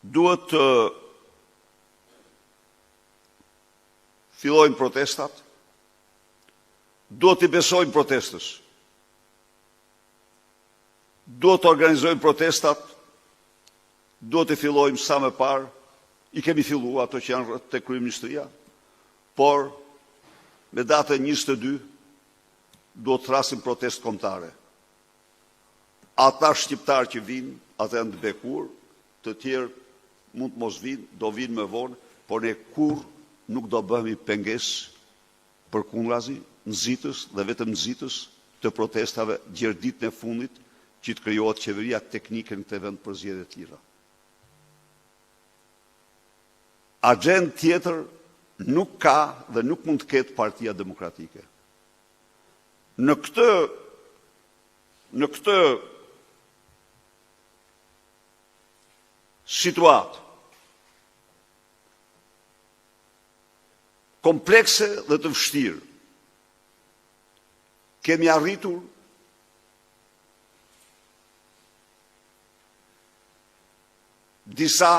Duhet të fillojnë protestat, duhet të besojnë protestës, duhet të organizojnë protestat, duhet të fillojmë sa më parë, i kemi fillu ato që janë të kryeministria, por me datën 22 duhet të thrasim protestë kombëtare. Ata shqiptarë që vinë, ata janë të bekur, të tjerë mund të mos vinë, do vinë më vonë, por ne kur nuk do bëhemi pengesë për kundrazi, nxitës dhe vetëm nxitës të protestave gjerë ditën e fundit që të krijohet qeveria teknike në këtë vend për zgjedhje të lira. Agjendë tjetër nuk ka dhe nuk mund të ketë Partia Demokratike. Në këtë situatë komplekse dhe të vështirë, kemi arritur disa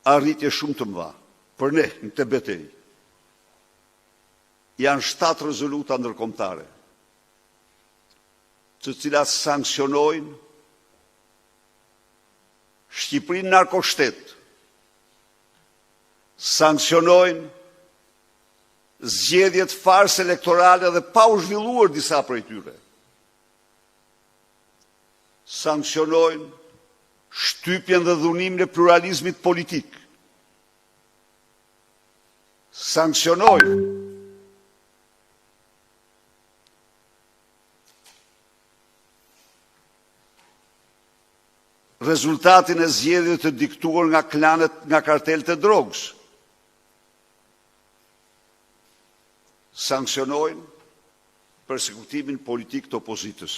arritje shumë të mëdha për ne në këtë betejë. Janë 7 rezoluta ndërkombëtare, të cilat sankcionojnë Shqipërinë narkoshtet, sankcionojnë zgjedhjet farsë elektorale dhe pa u zhvilluar disa prej tyre. Sankcionojnë shtypjen dhe dhunimin e pluralizmit politik. Sankcionojnë rezultatin e zgjedhjeve të diktuar nga klanet, nga kartelët e drogës. Sankcionojnë persekutimin politik të opozitës.